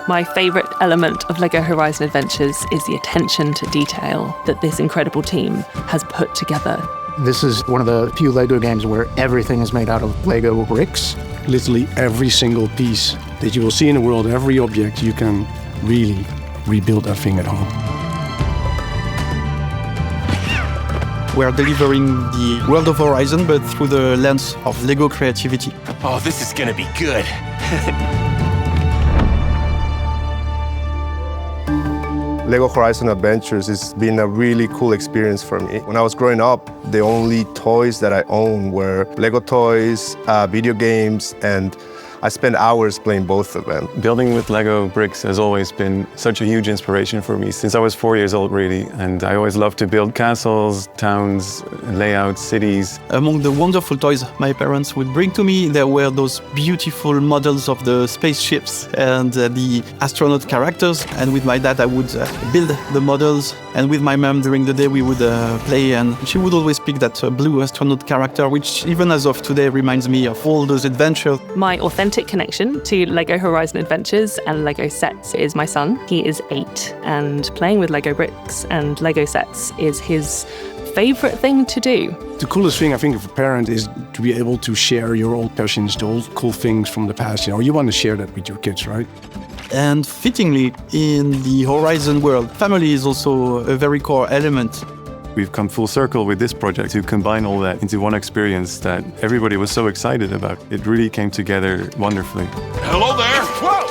My favourite element of LEGO Horizon Adventures is the attention to detail that this incredible team has put together. This is one of the few LEGO games where everything is made out of LEGO bricks. Literally every single piece that you will see in the world, every object, you can really rebuild that thing at home. We're delivering the world of Horizon, but through the lens of LEGO creativity. Oh, this is gonna be good. LEGO Horizon Adventures has been a really cool experience for me. When I was growing up, the only toys that I owned were LEGO toys, video games, and I spent hours playing both of them. Building with Lego bricks has always been such a huge inspiration for me since I was 4 years old, really. And I always loved to build castles, towns, layouts, cities. Among the wonderful toys my parents would bring to me, there were those beautiful models of the spaceships and the astronaut characters. And with my dad, I would build the models. And with my mom, during the day, we would play. And she would always pick that blue astronaut character, which even as of today reminds me of all those adventures. My authentic connection to LEGO Horizon Adventures and LEGO sets is my son. He is 8, and playing with LEGO bricks and LEGO sets is his favourite thing to do. The coolest thing, I think, of a parent is to be able to share your old passions, the old cool things from the past. You want to share that with your kids, right? And fittingly, in the Horizon world, family is also a very core element. We've come full circle with this project to combine all that into one experience that everybody was so excited about. It really came together wonderfully. Hello there! Whoa!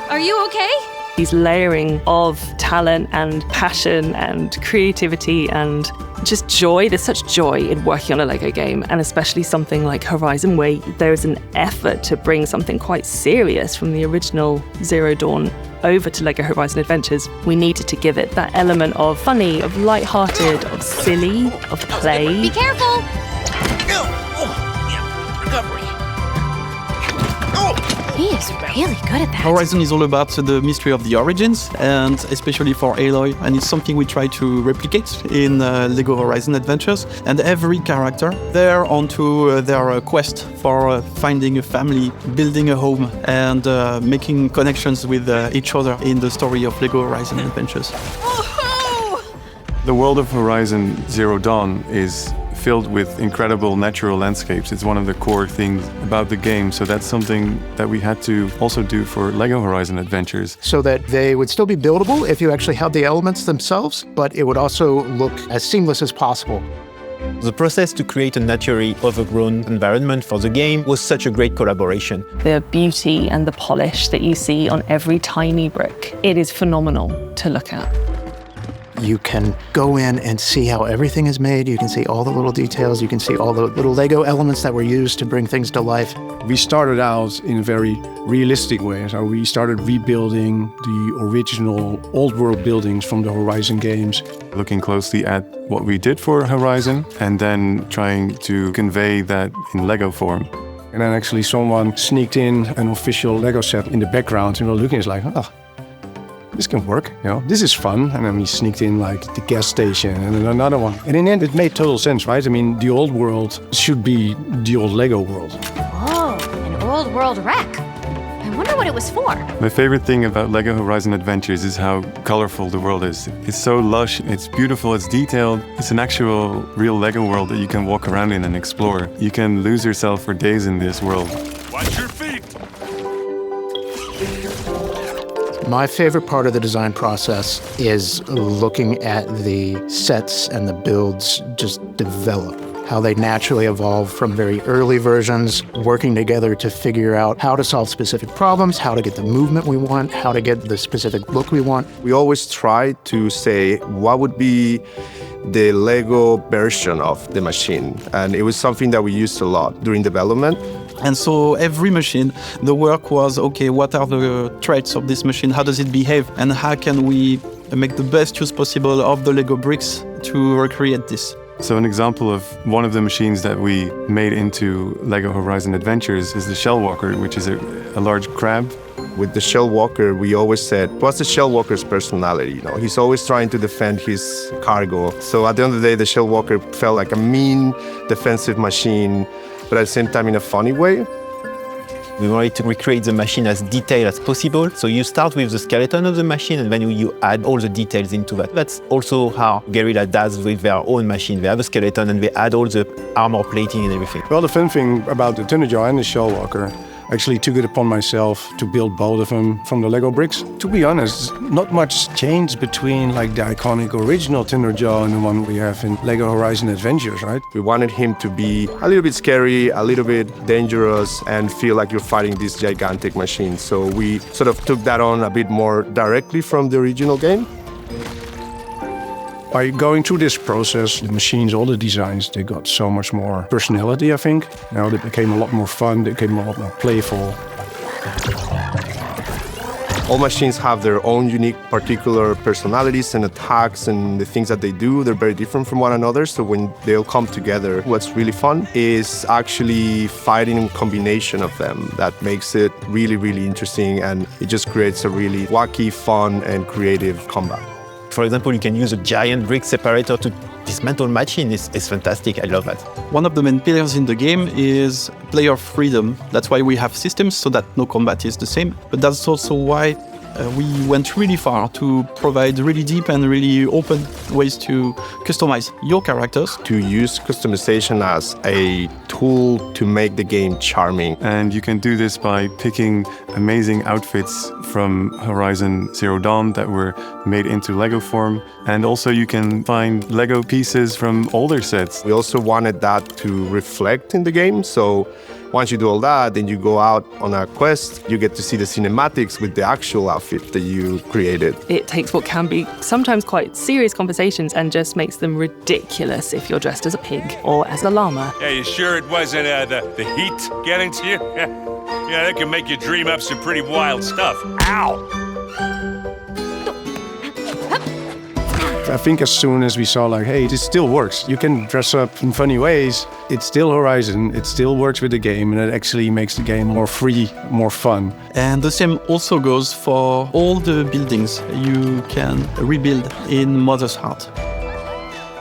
Are you okay? He's layering of talent and passion and creativity and just joy. There's such joy in working on a LEGO game, and especially something like Horizon, where there's an effort to bring something quite serious from the original Zero Dawn over to LEGO Horizon Adventures. We needed to give it that element of funny, of light-hearted, of silly, of play. Be careful! Recovery. He is really good at that. Horizon is all about the mystery of the origins, and especially for Aloy, and it's something we try to replicate in LEGO Horizon Adventures. And every character, they're onto their quest for finding a family, building a home, and making connections with each other in the story of LEGO Horizon Adventures. The world of Horizon Zero Dawn is filled with incredible natural landscapes. It's one of the core things about the game, so that's something that we had to also do for LEGO Horizon Adventures. So that they would still be buildable if you actually had the elements themselves, but it would also look as seamless as possible. The process to create a naturally overgrown environment for the game was such a great collaboration. The beauty and the polish that you see on every tiny brick, it is phenomenal to look at. You can go in and see how everything is made. You can see all the little details. You can see all the little LEGO elements that were used to bring things to life. We started out in a very realistic way. So we started rebuilding the original old world buildings from the Horizon games. Looking closely at what we did for Horizon and then trying to convey that in LEGO form. And then actually someone sneaked in an official LEGO set in the background, and we were looking, it's like, oh, this can work, this is fun. And then we sneaked in like the gas station and then another one. And in the end, it made total sense, right? I mean, the old world should be the old LEGO world. Whoa, an old world wreck. I wonder what it was for. My favorite thing about LEGO Horizon Adventures is how colorful the world is. It's so lush, it's beautiful, it's detailed. It's an actual real LEGO world that you can walk around in and explore. You can lose yourself for days in this world. Watch your feet! My favorite part of the design process is looking at the sets and the builds just develop, how they naturally evolve from very early versions, working together to figure out how to solve specific problems, how to get the movement we want, how to get the specific look we want. We always try to say what would be the LEGO version of the machine, and it was something that we used a lot during development. And so every machine, the work was, okay, what are the traits of this machine? How does it behave? And how can we make the best use possible of the LEGO bricks to recreate this? So an example of one of the machines that we made into LEGO Horizon Adventures is the Shell Walker, which is a large crab. With the Shell Walker, we always said, what's the Shell Walker's personality? You know, he's always trying to defend his cargo. So at the end of the day, the Shell Walker felt like a mean defensive machine, but at the same time in a funny way. We wanted to recreate the machine as detailed as possible. So you start with the skeleton of the machine and then you add all the details into that. That's also how Guerrilla does with their own machine. They have a skeleton and they add all the armor plating and everything. Well, the fun thing about the Thunderjaw and the Shell Walker, I actually took it upon myself to build both of them from the Lego bricks. To be honest, not much change between like the iconic original Thunderjaw and the one we have in LEGO Horizon Adventures, right? We wanted him to be a little bit scary, a little bit dangerous, and feel like you're fighting this gigantic machine. So we sort of took that on a bit more directly from the original game. By going through this process, the machines, all the designs, they got so much more personality, I think. Now they became a lot more fun, they became a lot more playful. All machines have their own unique particular personalities and attacks and the things that they do. They're very different from one another. So when they'll come together, what's really fun is actually fighting in combination of them. That makes it really, really interesting, and it just creates a really wacky, fun, and creative combat. For example, you can use a giant brick separator to dismantle machine. It's fantastic. I love that. One of the main pillars in the game is player freedom. That's why we have systems so that no combat is the same. But that's also why we went really far to provide really deep and really open ways to customize your characters. To use customization as a tool to make the game charming. And you can do this by picking amazing outfits from Horizon Zero Dawn that were made into Lego form. And also you can find Lego pieces from older sets. We also wanted that to reflect in the game. So once you do all that, then you go out on a quest, you get to see the cinematics with the actual outfit that you created. It takes what can be sometimes quite serious conversations and just makes them ridiculous if you're dressed as a pig or as a llama. Yeah, you sure it wasn't the heat getting to you? Yeah, that can make you dream up some pretty wild stuff. Ow! I think as soon as we saw like, hey, this still works. You can dress up in funny ways. It's still Horizon. It still works with the game, and it actually makes the game more free, more fun. And the same also goes for all the buildings you can rebuild in Mother's Heart.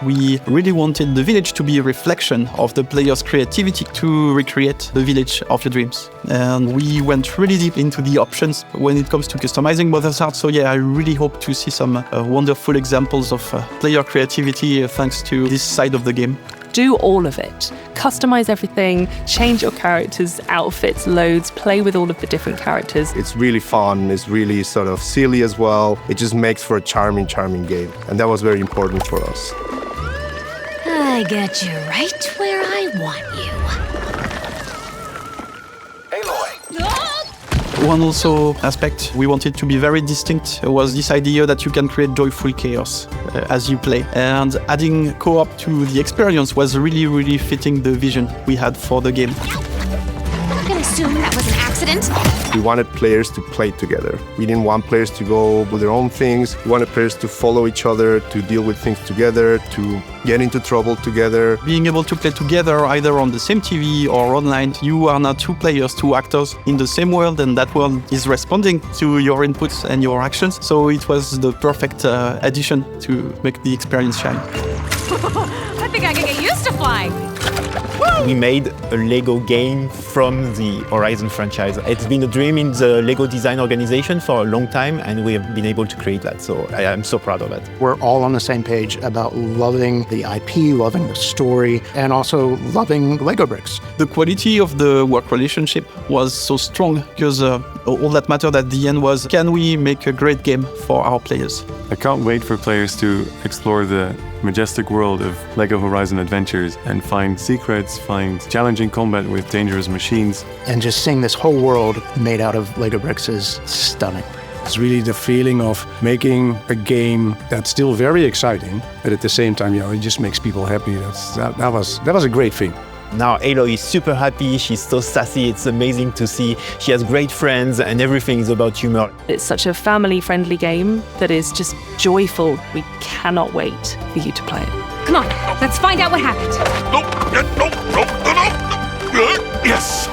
We really wanted the village to be a reflection of the player's creativity to recreate the village of your dreams. And we went really deep into the options when it comes to customizing Mother's Heart. So yeah, I really hope to see some wonderful examples of player creativity thanks to this side of the game. Do all of it. Customize everything, change your characters' outfits, loads, play with all of the different characters. It's really fun, it's really sort of silly as well. It just makes for a charming, charming game. And that was very important for us. I got you right where I want you. Aloy! One also aspect we wanted to be very distinct was this idea that you can create joyful chaos as you play. And adding co-op to the experience was really, really fitting the vision we had for the game. I'm gonna assume that was an accident. We wanted players to play together. We didn't want players to go with their own things. We wanted players to follow each other, to deal with things together, to get into trouble together. Being able to play together either on the same TV or online, you are now two players, two actors in the same world, and that world is responding to your inputs and your actions. So it was the perfect addition to make the experience shine. I think I can get used to flying. We made a Lego game from the Horizon franchise. It's been a dream in the Lego design organization for a long time, and we have been able to create that. So I am so proud of that. We're all on the same page about loving the IP, loving the story, and also loving Lego bricks. The quality of the work relationship was so strong because all that mattered at the end was, can we make a great game for our players? I can't wait for players to explore the majestic world of LEGO Horizon Adventures and find secrets, find challenging combat with dangerous machines. And just seeing this whole world made out of Lego bricks is stunning. It's really the feeling of making a game that's still very exciting, but at the same time, it just makes people happy. That was a great thing. Now Aloy is super happy, she's so sassy, it's amazing to see. She has great friends and everything is about humor. It's such a family-friendly game that is just joyful. We cannot wait for you to play it. Come on, let's find out what happened. No. Yes.